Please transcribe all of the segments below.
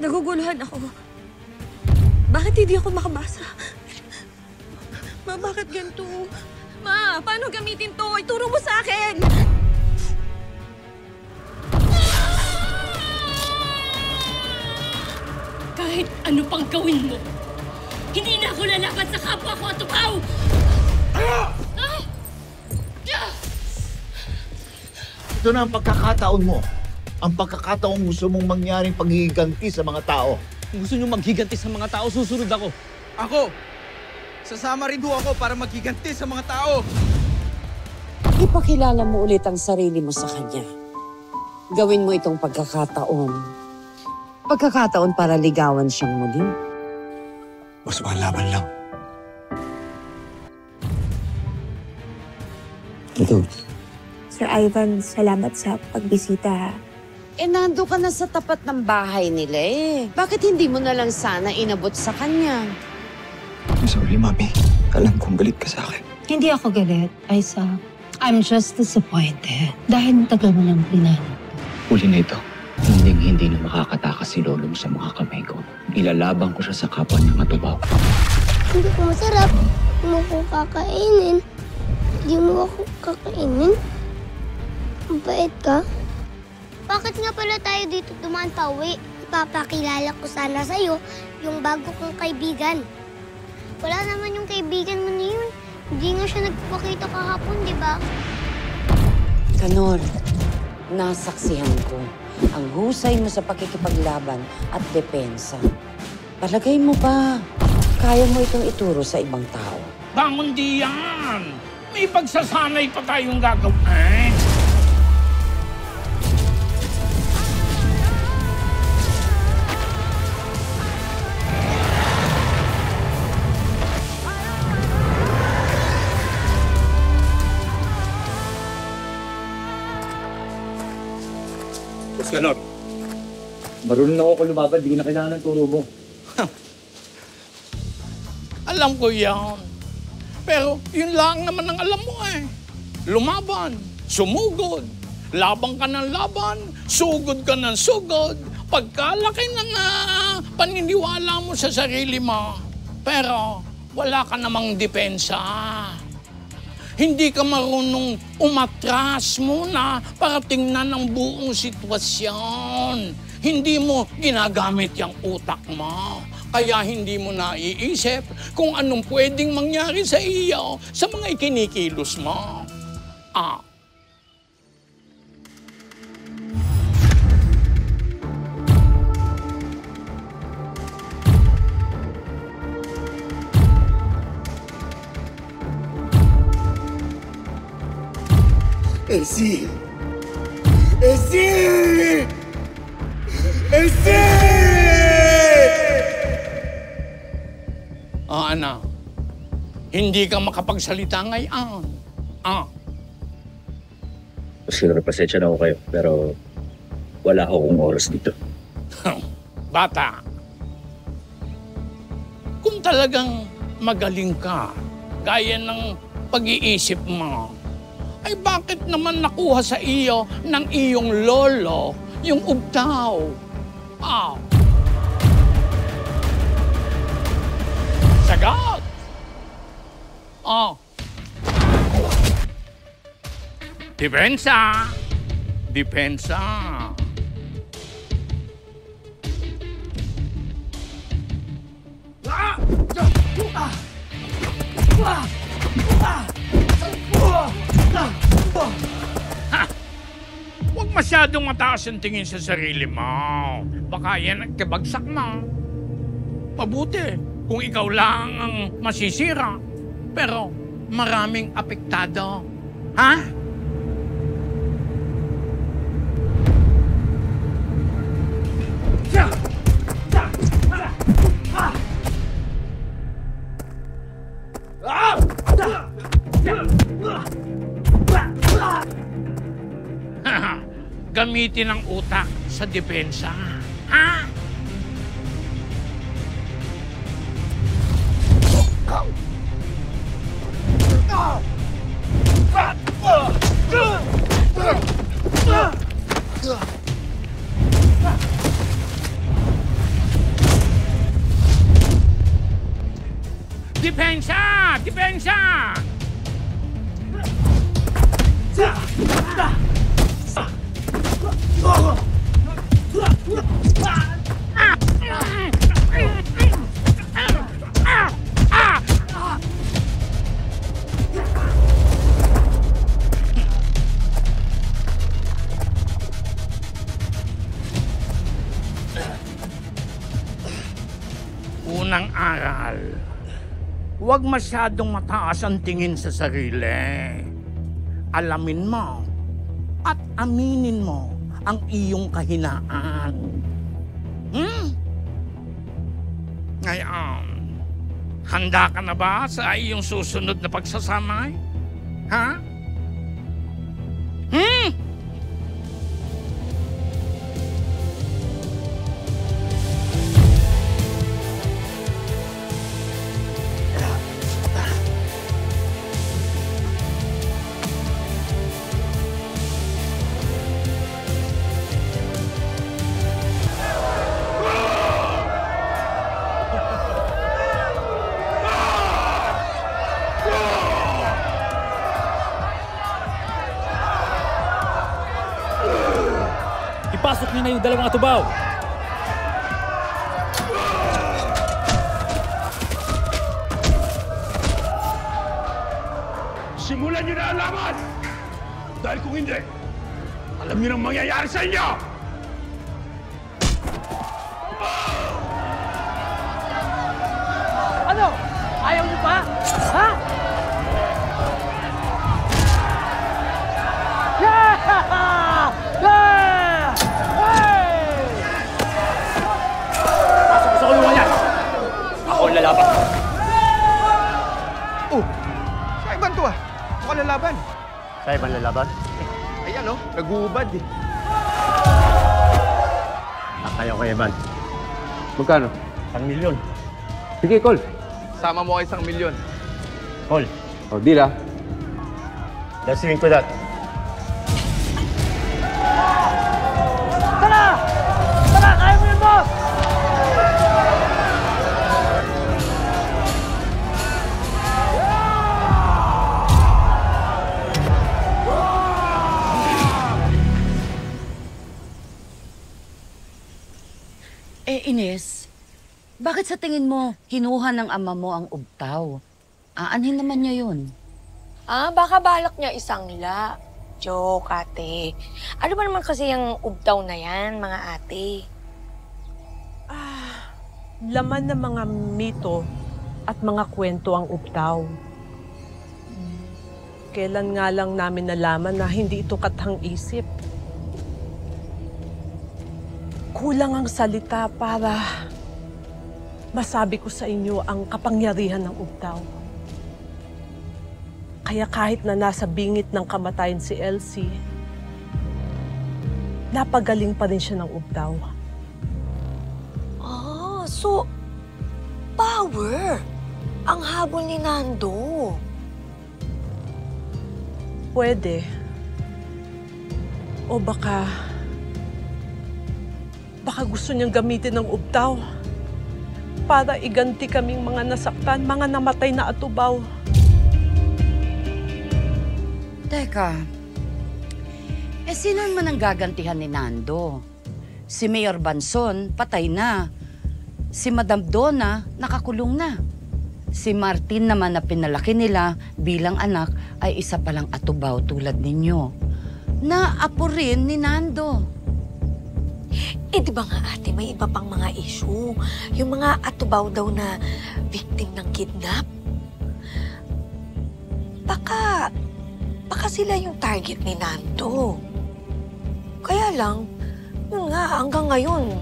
Naguguluhan ako. Bakit hindi ako makabasa? Ma, bakit ganito? Ma, paano gamitin to? Ituro mo sa akin! Kahit ano pang gawin mo, hindi na ako lalaban sa kapwa ko at tupaw! Ito na ang pagkakataon mo. Ang pagkakataon gusto mong mangyaring paghihiganti sa mga tao. Kung gusto nyo maghiganti sa mga tao, susunod ako. Ako! Sasama rin ho ako para maghiganti sa mga tao! Ipakilala mo ulit ang sarili mo sa kanya. Gawin mo itong pagkakataon. Pagkakataon para ligawan siyang muli. Mas laban lang. Ito. Sir Ivan, salamat sa pagbisita. Nando ka na sa tapat ng bahay nila Bakit hindi mo na lang sana inabot sa kanya? I'm sorry, Mami. Alam kong galit ka sa akin. Hindi ako galit, Aiza. I'm just disappointed dahil matagal mo nang pinanod. Uli na ito. Hindi na makakatakas si Lolo mo sa mga kamay ko. Ilalabang ko siya sa kapwa niya matubaw. Hindi ko masarap. Hindi mo ko kakainin. Hindi mo ako kakainin. Mabait ka. Bakit nga pala tayo dito dumaan pa uwi? Ipapakilala ko sana sa'yo yung bago kong kaibigan. Wala naman yung kaibigan mo na yun. Hindi nga siya nagpapakita kahapon, di ba? Kanor, nasaksihan ko ang husay mo sa pakikipaglaban at depensa. Palagay mo ba, kaya mo itong ituro sa ibang tao? Bangon di yan! May pagsasanay pa tayong gagawin. Ganun. Marunong ako lumaban, di na kailangan ng turo mo. Alam ko yan. Pero yun lang naman ang alam mo Lumaban, sumugod, labang ka ng laban, sugod ka ng sugod, pagkalaki ng paniniwala mo sa sarili mo. Pero wala ka namang depensa. Hindi ka marunong umatras muna para tingnan ang buong sitwasyon. Hindi mo ginagamit yung utak mo. Kaya hindi mo naiisip kung anong pwedeng mangyari sa iyo sa mga ikinikilos mo. Elsie! Elsie! Elsie! Anak, hindi ka makapagsalita ngayon. Sure, pasensya na ako kayo, pero wala akong oras dito. Bata, kung talagang magaling ka, gaya ng pag-iisip mo, ay bakit naman nakuha sa iyo ng iyong lolo yung ubtaw? Sagot! Depensa! Depensa! Huwag masyadong mataas ang tingin sa sarili mo. Baka yan ang kabagsak mo. Mabuti kung ikaw lang ang masisira. Pero maraming apektado. Ha? Gamitin ang utak sa depensa. Ha? Depensa! Unang aral, huwag masyadong mataas ang tingin sa sarili. Alamin mo at aminin mo ang iyong kahinaan. Ngayon, handa ka na ba sa iyong susunod na pagsasamay? Ha? Ipasok niyo na yung dalawang atubaw. Simulan niyo na ang laban! Dahil kung hindi, alam niyo nang mangyayari sa inyo! Ano? Ayaw niyo pa? Ha? Pasok sa kulungan niya! Ako ang lalaban. Oh, sa Ivan to ah. Ako lalaban. Sa ibang lalaban? Ayan oh, nag-uubad eh. Kaya ko, Evan. Magkano? 1 milyon. Sige, Col. Sama mo kay 1 milyon. Call. Oh, deal ah. Let's swing to that. Tara! Tara! Kaya mo yun, boss! Ines, bakit sa tingin mo kinuha ng ama mo ang ubtaw? Aanhin naman niya yun. Baka balak niya isangla. Joke, ate. Ano ba naman kasi yung ubtaw na yan, mga ate? Laman ng mga mito at mga kwento ang ubtaw. Kailan nga lang namin nalaman na hindi ito kathang-isip. Kulang ang salita para masabi ko sa inyo ang kapangyarihan ng ubtaw. Kaya kahit na nasa bingit ng kamatayan si Elsie, napagaling pa rin siya ng ubtaw. So, power ang habol ni Nando. Pwede. O baka gusto niyang gamitin ng ubtaw para iganti kaming mga nasaktan, mga namatay na atubaw. Teka, sino naman ang gagantihan ni Nando? Si Mayor Banson, patay na. Si Madam Donna, nakakulong na. Si Martin naman na pinalaki nila bilang anak ay isa palang atubaw tulad ninyo. Naapo rin ni Nando. Di ba nga ate, may iba pang mga issue. Yung mga atubaw daw na victim ng kidnap. Baka sila yung target ni Nando. Kaya lang, yun nga, hanggang ngayon,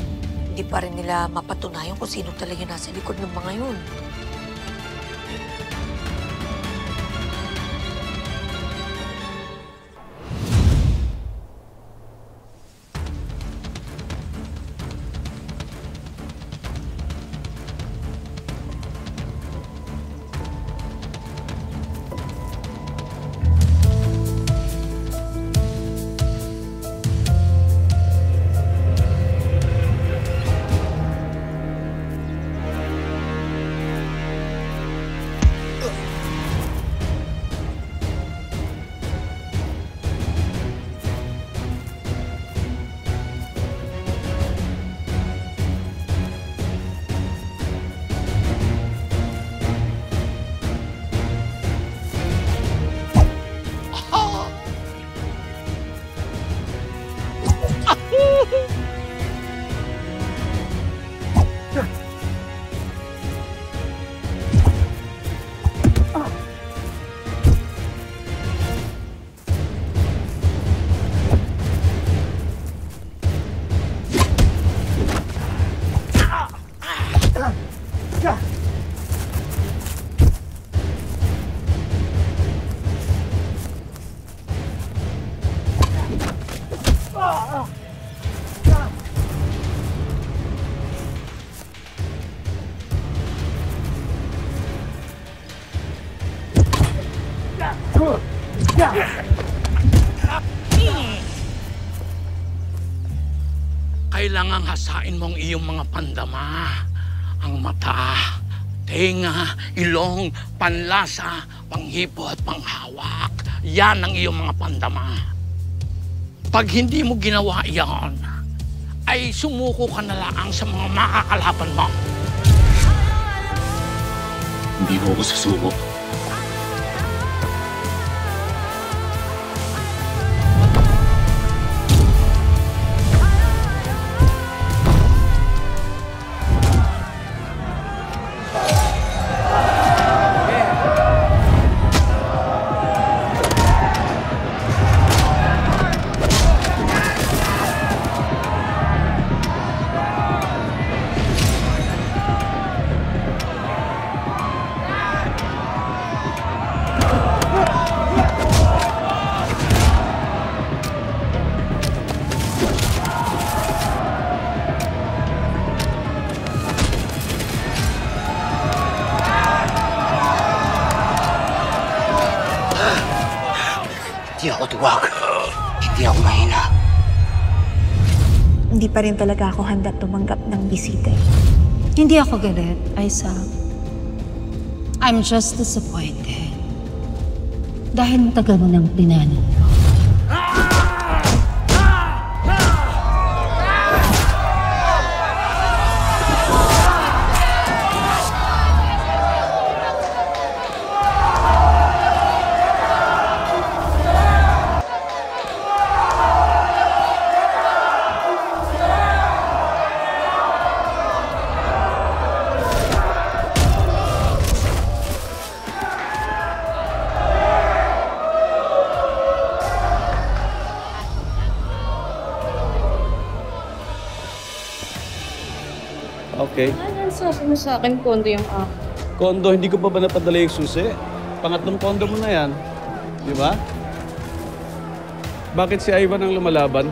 hindi pa rin nila mapatunayan kung sino talaga nasa likod ng mga yun. kailangang hasain mo ang iyong mga pandama. Ang mata, tenga, ilong, panlasa, panghipo at panghawak. Yan ang iyong mga pandama. Pag hindi mo ginawa yan, ay sumuko ka na lang sa mga makakalaban mo. Hindi mo ako susuko. Hindi ako tuwag. Hindi ako mahina. Hindi pa rin talaga ako handa tumanggap ng bisita. Hindi ako galit, Aiza. I'm just disappointed. Dahil tagal mo ng plinanan. Okay. Ano sabi mo sa akin, kondo yung Kondo, hindi ko pa ba napadala yung susi? Pangatlong kondo mo na yan. Di ba? Bakit si Ivan ang lumalaban?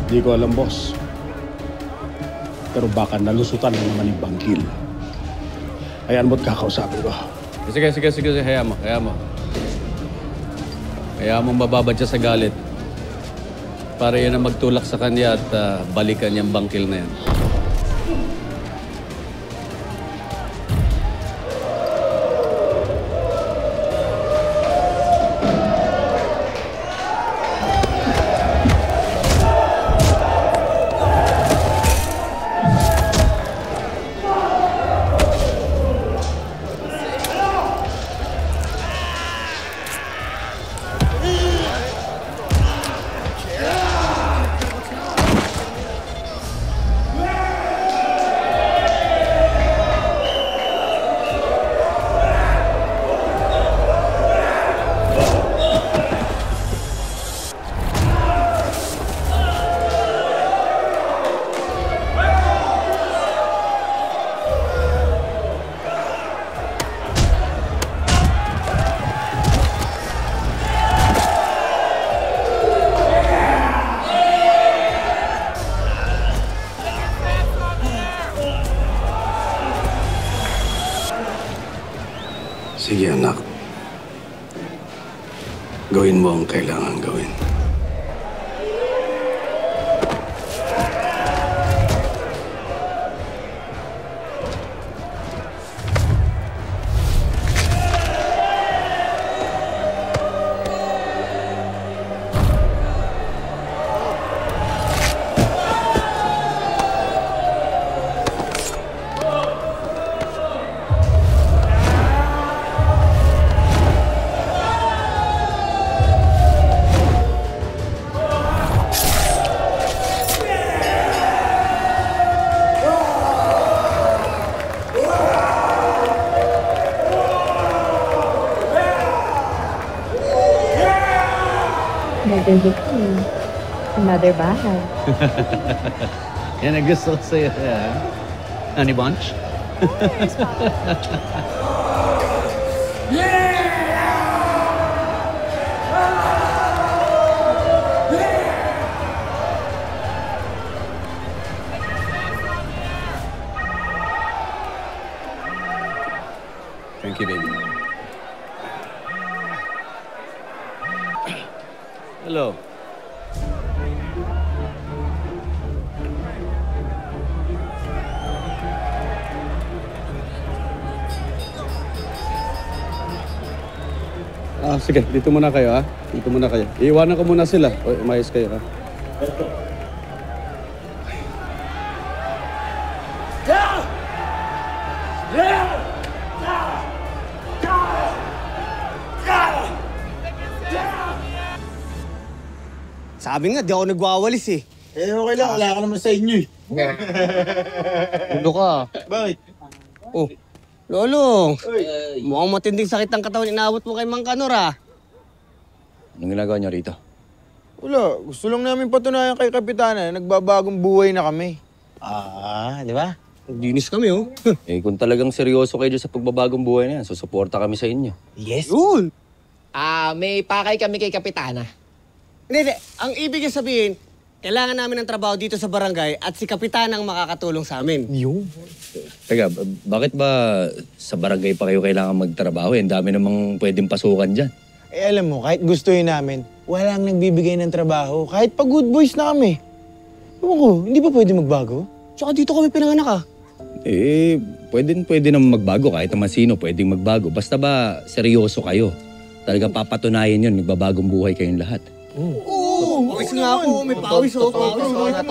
Hindi ko alam, boss. Pero baka nalusutan na naman yung bangkil. Hayaan mo't kakausapin ko. Sige. Hayaan mo. Hayaan mong mababad siya sa galit. Para yan ang magtulak sa kanya at balikan niyang bangkil na yan. Sige, anak. Gawin mo ang kailangan gawin. Another bahay. Yan ang gusto ko sa'yo. Honey Bunch? Thank you, baby. Hello. Sige, dito muna kayo ha. Dito muna kayo. Iiwanan ko muna sila. O, umayos kayo ha. Sabi nga, di ako nagwawalis eh. Okay lang, wala ka naman sa inyo eh. Ulo ka. Bakit? Oh, Lolo, mukhang matinding sakit ang katawan inaabot mo kay Mang Kanor ah. Anong ginagawa niyo rito? Wala, gusto lang namin patunayan kay Kapitana na nagbabagong buhay na kami. Di ba? Dinis kami oh. Kung talagang seryoso kayo sa pagbabagong buhay na yan, susuporta kami sa inyo. Yes. Yun! May pakay kami kay Kapitana. Hindi. Ang ibig sabihin, kailangan namin ng trabaho dito sa barangay at si Kapitana ang makakatulong sa amin. Yun. Teka, bakit ba sa barangay pa kayo kailangan magtrabaho? Ang dami namang pwedeng pasukan dyan. Alam mo, kahit gustuhin namin, walang nagbibigay ng trabaho. Kahit pa good boys na kami. Ewan ko, hindi ba pwede magbago? Tsaka dito kami pinanganak ah. Pwede naman magbago. Kahit naman sino pwedeng magbago. Basta ba seryoso kayo? Talagang papatunayan yun, magbabagong buhay kayong lahat. Pawis nga ako. May pawis oh.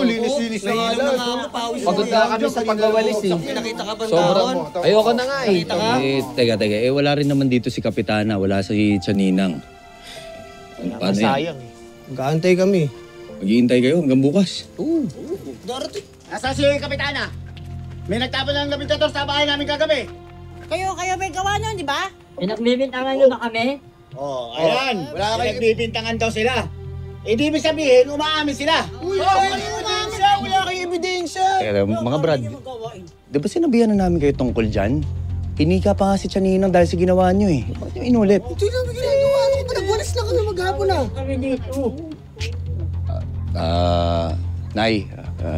Linis-linis na nga lang. Pagod na kami sa pagwawalis eh. Nakita ka ba taon? Ayoko na nga eh. Teka. Wala rin naman dito si Kapitana. Wala si Tiyaninang. Paano yan? Sayang eh. Magkaantay kami. Maghihintay kayo hanggang bukas. Darating. Nasaan si Kapitana? May nagtapon ng labintator sa bahay namin kagabi. Kayo may gawa nun, di ba? Pinagbibintangan nyo ba kami? Ayan. Wala kayo nagbibintangan daw sila. Di ibig sabihin, umaamin sila. Wala kayong ebidensya. Mga Brad, di ba sinabihan na namin kayo tungkol dyan? Hinika pa nga si Tiyaninang dahil sa ginawa nyo eh. Bakit yung inulit? Hindi namin ginagawa. Nagwalis lang kami maghapon ah. Kami dito. Nay,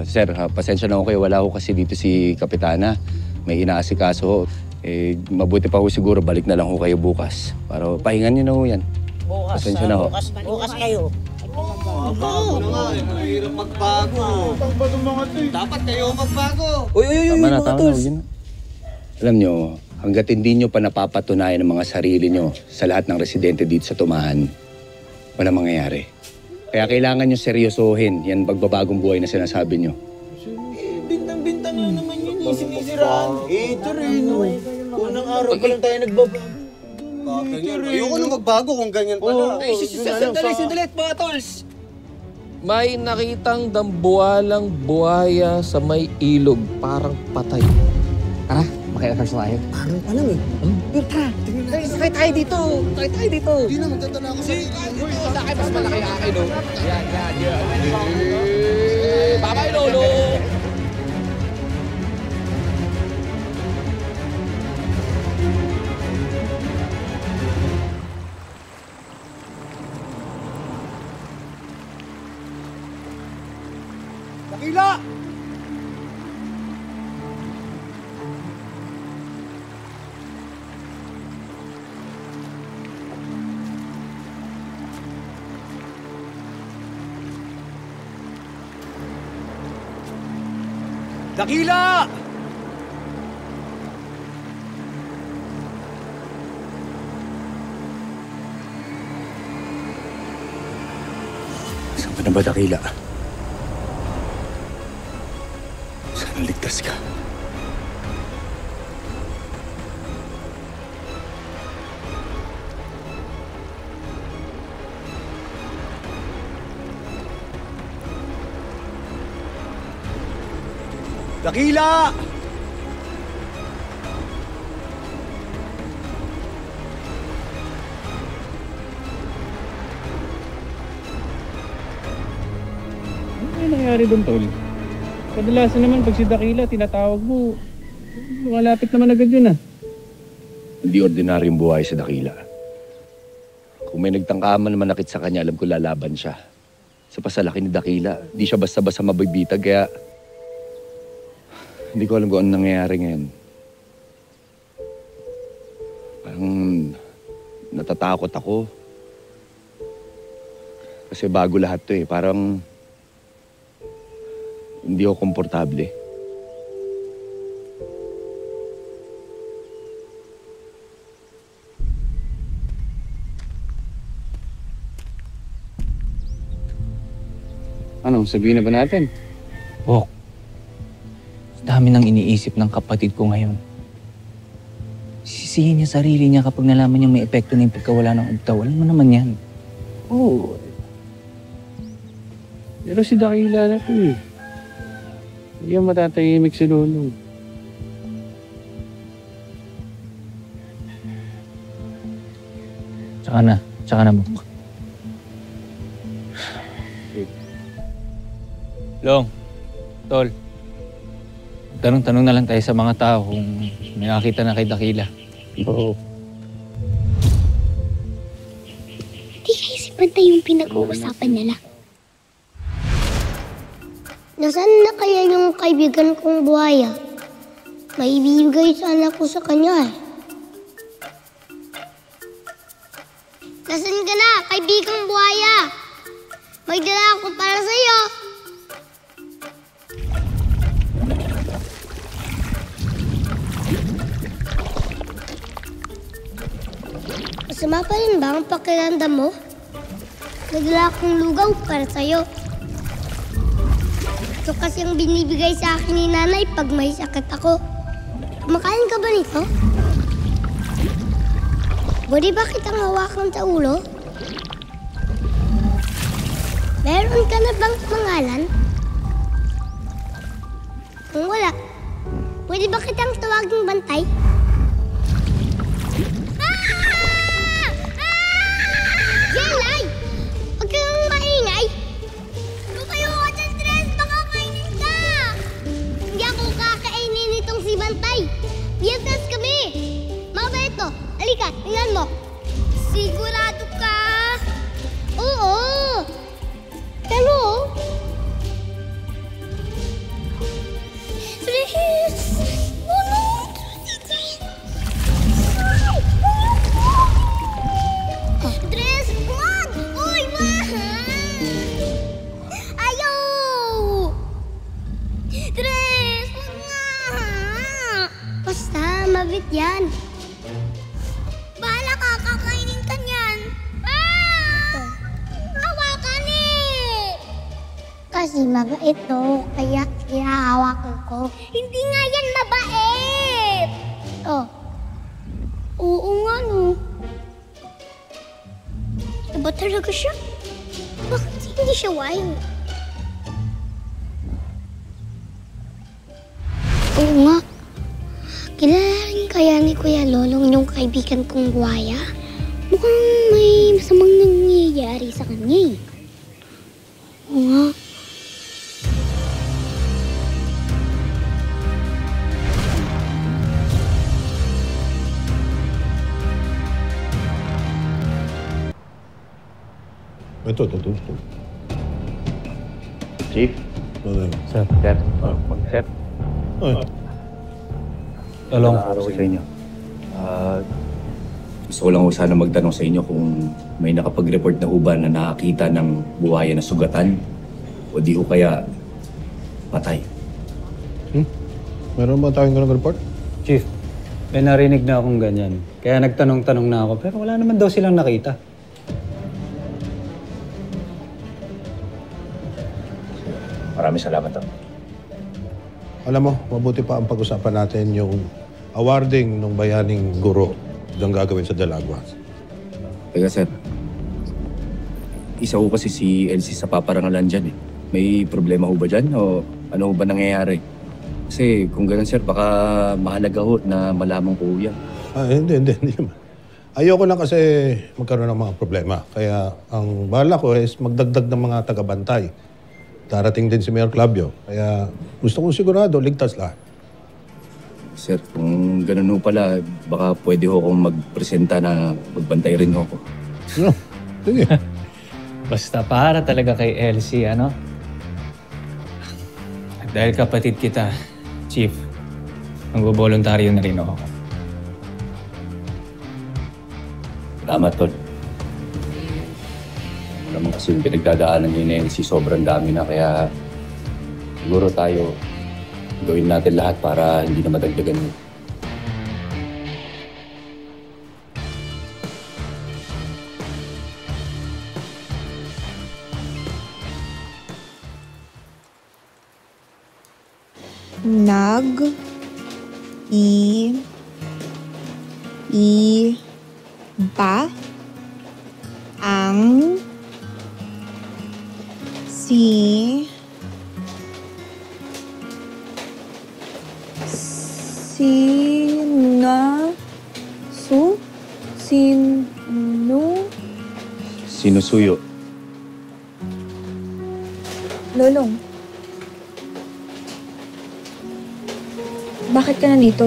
sir, pasensya na ako kayo. Wala ko kasi dito si Kapitana. May inaasikaso ho. Mabuti pa ho siguro balik na lang ho kayo bukas. Para pahingan niyo na ho yan. Bukas. Pasensya na ho. Bukas kayo. Mahirap magbago. Dapat kayo magbago. Tama na. Yun na. Alam nyo, hanggat hindi nyo pa napapatunayan ang mga sarili nyo sa lahat ng residente dito sa Tumahan, walang mangyayari. Kaya kailangan nyo seryosohin yan pagbabagong buhay na sinasabi nyo. Bintang-bintang lang naman yun. Sinisiraan. Ito rin. Unang araw pa lang tayo nagbabago. Ayoko na magbago kung ganyan pala. Sandali, mga tolls. May nakitang dambuhalang buhaya sa may ilog, parang patay. Tara, makiatas tayo. Parang pa lang eh. Pero tara, sakay tayo dito. Hindi na, magtatala ako sa Sakay, mas malaki ang akin, no? Yan. Bye-bye, Lolo! Dakila! Dakila! Saan ka na ba, Dakila? Sana ligtas ka. Dakila! Ano nangyari doon, Tol? Kadalasan naman pag si Dakila, tinatawag mo, lumalapit naman agad yun ah. Hindi ordinaryong buhay sa Dakila. Kung may nagtangkaman na manakit sa kanya, alam ko lalaban siya. Sa pasalaki ni Dakila, hindi siya basta-basta mabibitag, kaya hindi ko alam kung ano nangyayari ngayon. Parang natatakot ako. Kasi bago lahat to eh. Parang hindi ako komportable. Ano, sabihin na ba natin? Bok, dami nang iniisip ng kapatid ko ngayon. Sisihin niya sarili niya kapag nalaman niya may epekto na yung pagkawala ng ugtaw. Alam mo naman yan. Oo. Pero si Dakila na to eh. Hindi yan matatahimik si Lolo. Tsaka na, Bok. Long, Tol, tanong-tanong na lang tayo sa mga tao kung may nakakita na kay Dakila. Oo. Di kayo si Bantay yung pinag-uusapan nila. Nasaan na kaya yung kaibigan kong buhaya? May ibibigay sana ko sa kanya eh. Nasaan ka na, kaibigang buhaya? May dala ako para sa'yo. Masama pa rin ba ang pakiramdam mo? Nagdala akong lugaw para sa'yo. Ito kasi ang binibigay sa akin ni nanay pag may sakit ako. Kumakain ka ba nito? Pwede ba kitang hawakan sa ulo? Meron ka na bang pangalan? Kung wala, pwede ba kitang tawaging Bantay? Jelay! Huwag kang maingay! Lumayo ka dyan, Tres! Baka kainin ka! Hindi ako kakainin itong si Bantay! Biyernes kami! Mabait to! Halika, tingnan mo! Sigurado ka? Oo! Pero... Tres! Tres, wag! Uy, ayaw! Tres, wag nga! Basta, mabit yan. Bahala ka, kakainin ka niyan. Hawakan eh! Kasi mabait to, kaya hinahawakan ko. Hindi nga yan mabait! Oh. Oo nga no. Iba talaga siya? Bakit hindi siya wild? Oo nga. Kilala rin kaya ni Kuya Lolong yung kaibigan kong buhaya? Mukhang may masamang nangyayari sa kanya eh. Oo nga. Ito. Chief? Sir. Sir? Sir? Tolong po sa inyo. Gusto ko lang sana magtanong sa inyo kung may nakapag-report na uban na nakakita ng buhaya na sugatan o di ho kaya patay. Meron ba tayong ganong report? Chief, may narinig na akong ganyan. Kaya nagtanong-tanong na ako, pero wala naman daw silang nakita. Maraming salamat. Alam mo, mabuti pa ang pag-usapan natin yung awarding ng bayaning guro ng gagawin sa Dalagwa. Teka, sir. Isa ko kasi si Elsie sa paparangalan dyan eh. May problema ho ba dyan o ano ho ba nangyayari? Kasi kung ganun, sir, baka mahalaga ho na malaman ko yan. Hindi naman. Ayoko lang kasi magkaroon ng mga problema. Kaya ang bahala ko is magdagdag ng mga taga-bantay. Darating din si Mayor Clavio. Kaya gusto kong sigurado, ligtas lahat. Sir, kung ganun ho pala, baka pwede ho akong magpresenta na magbantay rin ho ako. No, sige. Basta para talaga kay Elsie, ano? At dahil kapatid kita, Chief, magbobolontaryo na rin ako. Salamat, Tol. Alam mo kasi yung pinagdadaanan niyo ni Elsie, sobrang dami na kaya siguro tayo gawin natin lahat para hindi na madagdagan yun. Nag-iiba ang Sinusuyo. Lolong. Bakit ka nandito?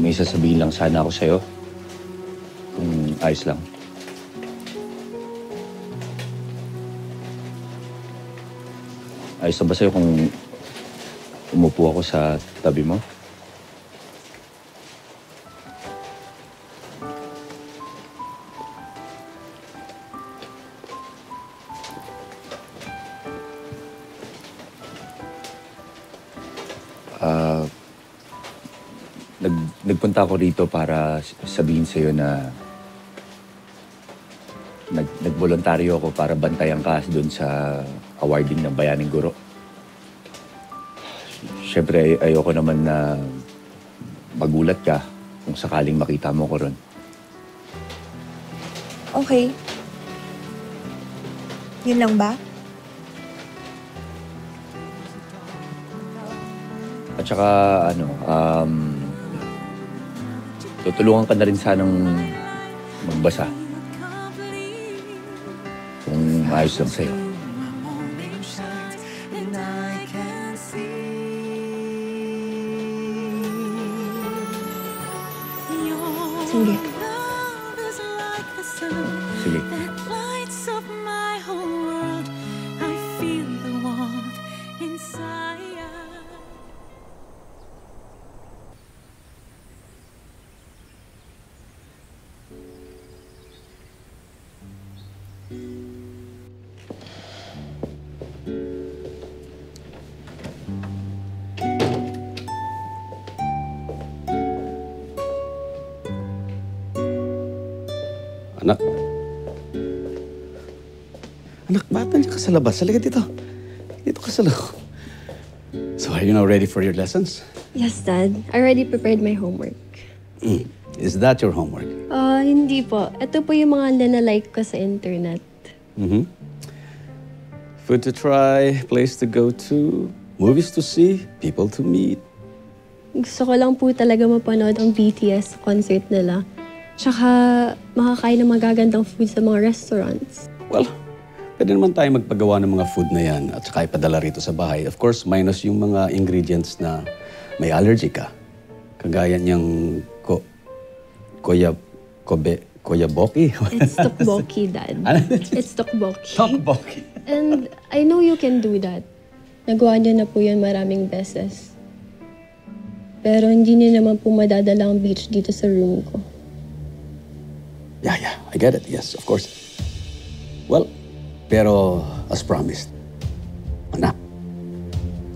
May sasabihin lang sana ako sa'yo. Kung ayos lang. Ayos na ba sa'yo kung umupo ako sa tabi mo? Nagpunta ako rito para sabihin sa'yo na nagboluntaryo ako para bantayan ka doon sa awarding ng Bayaning Guro. Siyempre, ayoko naman na magulat ka kung sakaling makita mo ko ron. Okay. Yun lang ba? At saka, tutulungan ka na rin sanang magbasa. Kung ayos lang sa'yo. Sige. Sige. Anak. Anak, ba't nandiyan ka sa labas? Halika dito. Dito ka sa loob. So, are you now ready for your lessons? Yes, Dad. I already prepared my homework. Is that your homework? Hindi po. Ito po yung mga na-like ko sa internet. Food to try, place to go to, movies to see, people to meet. Gusto ko lang po talaga mapanood ang BTS concert nila. Tsaka makakain ng magagandang food sa mga restaurants. Well, pwede naman tayo magpagawa ng mga food na yan at saka ipadala rito sa bahay. Of course, minus yung mga ingredients na may allergy ka. Kagaya niyang koyaboki. It's tteokbokki, Dad. It's tteokbokki. Tteokbokki. And I know you can do that. Nagawa niyo na po yun maraming beses. Pero hindi niyo naman po madadala ang beach dito sa room ko. Yeah, I get it. Yes, of course. Well, pero as promised, anak,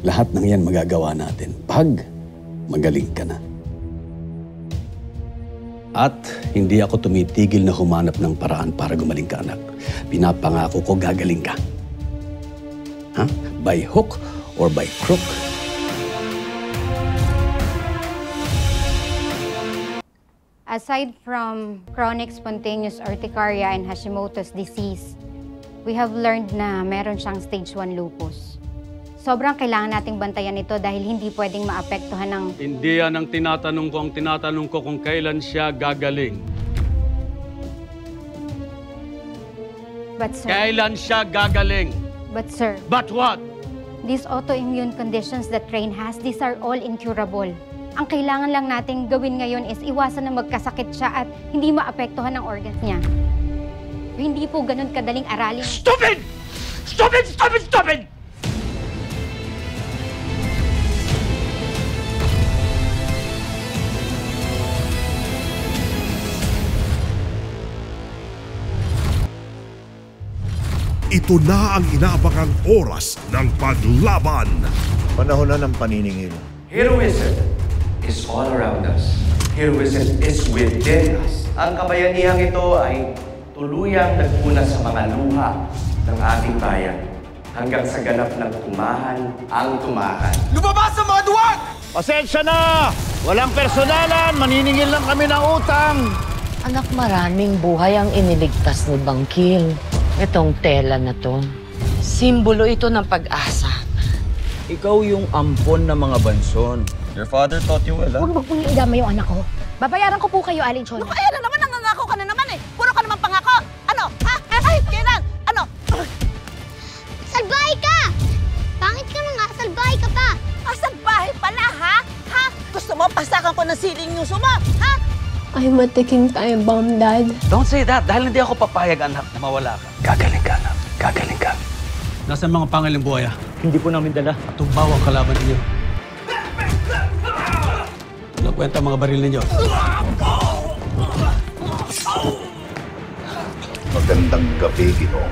lahat ng yan magagawa natin pag magaling ka na. At hindi ako tumitigil na humanap ng paraan para gumaling ka, anak. Pinapangako ko gagaling ka. Ha? By hook or by crook. Aside from chronic spontaneous urticaria and Hashimoto's disease, we have learned na meron siyang stage 1 lupus. Sobrang kailangan nating bantayan ito dahil hindi pwedeng maapektuhan ng... Hindi yan ang tinatanong ko. Ang tinatanong ko kung kailan siya gagaling. But sir... Kailan siya gagaling? But sir... But what? These autoimmune conditions that Rain has, these are all incurable. Ang kailangan lang nating gawin ngayon is iwasan na magkasakit siya at hindi maapektuhan ang organs niya. Hindi po ganun kadaling aralin. Stupid! Stupid! Stupid! Stupid! Ito na ang inaabangang oras ng paglaban. Panahon na ng paniningil. Heroism is all around us. Heroism is within us. Ang kabayanihang ito ay tuluyang nagpuna sa mga luha ng ating bayan hanggang sa ganap ng tumahan ang tumahan. Lumabas sa mga duwag! Pasensya na! Walang personalan, maniningil lang kami ng utang. Anak, maraming buhay ang iniligtas ni Bangkil. Itong tela na to, simbolo ito ng pag-asa. Ikaw yung ampon ng mga banson. Your father taught you well, ha? Huwag mo idama yung anak ko. Babayaran ko po kayo, Aling Chona. Naku, ayan na naman, nangangako ka na naman eh. Puro ka naman pangako. Ano? Ha? Ay, kailan? Ano? Salbahe ka! Pangit ka na nga, salbahe ka pa! Salbahe pala, ha? Ha? Gusto mo, pasakan ko ng siling yuso mo, ha? I'm a ticking time bomb, Dad. Don't say that. Dahil hindi ako papayag, anak, na mawala ka. Gagaling ka, anak. Gagaling ka. Nasaan mga pangalang buhaya? Hindi po namin dala. Tumbaw ang kalaban ninyo. Ano kwenta mga baril ninyo? Magandang gabi, Gino.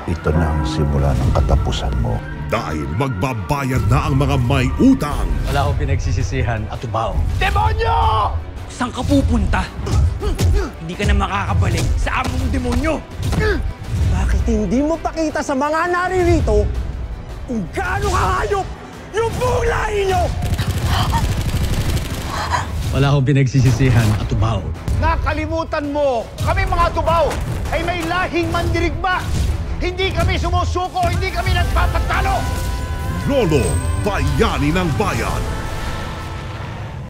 Ito na ang simula ng katapusan mo. Dahil magbabayad na ang mga may utang. Wala akong pinagsisisihan at tubaw. Demonyo! Saan ka pupunta? Hindi ka na makakabalik sa among demonyo. Bakit hindi mo pakita sa mga naririto kung gaano kahayop yung buong lahi nyo? Wala akong pinagsisisihan at tubaw. Nakalimutan mo, kami mga tubaw ay may lahing mandirigma. Hindi kami sumusuko, hindi kami nagpapatalo. Lolo, bayani ng bayan.